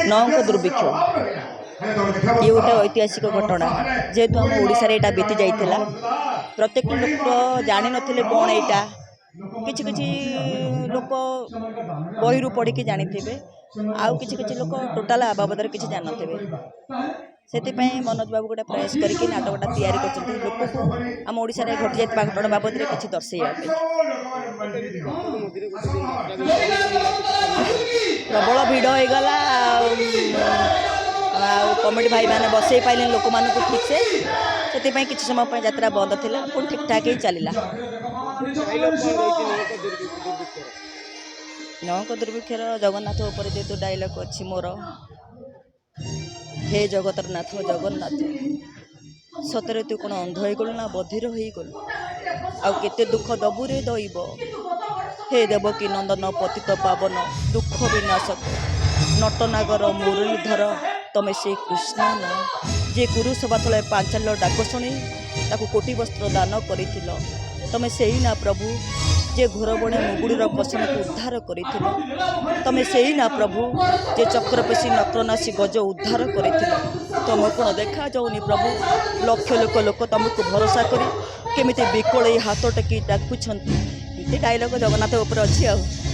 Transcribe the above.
नौक दुर्भिक्ष ये गोटे ऐतिहासिक घटना जेहेतु आम ओडिशा रे एटा बीती जाइथिला प्रत्येक लोक जानि नथिले कोन एटा किछि किछि लोक बहिरू पढ़ी की जानिथिबे आउ किछि किछि लोक टोटाल आ बाबदरे किछि जान नथिबे सेतिपई मनोज बाबू गोटे प्रयास करके नाटकटा तैयारी करछन्ती लोक को आम ओडिशा रे घटी जाइतबा घटना बाबदरे किछि दर्शाइबा प्रबल भिड़ हो गला कमेटी भाई मैंने बसई पाइले लोक मान ठीक से से किसी समय पर यात्रा बंद थिला पुणी ठीक ठाक ही चलला नौक दुर्भिक्षर जगन्नाथ उपर जेतु डायलॉग अच्छी मोर हे जगतर नाथ जगन्नाथ सतरे तू कौन अंध हो गलु ना बधिर हो गलु आउ केते दुख दबु रे दैब हे देवकी नंदन पतित पावन दुख विनाशक नटनागर मुरलीधर तमे से कृष्ण न जे गुरु सभा तले पांचाल डाक शुणी ताकू कोटी वस्त्र दान करिथिल तमे सेही ना प्रभु जे घोरबणे मुगुड़ीर पसन को उद्धार करिथिल तमे सेही ना प्रभु जे चक्रपेशी नक्रनाशी गज उद्धार करिथिल तुम कौन देखा जाऊनी प्रभु लक्ष लोक लोक तुमको भरोसा करी केमिति बिकल हाथ टेकी डाकुछंती डायलॉग जगन्नाथ ऊपर अच्छी आ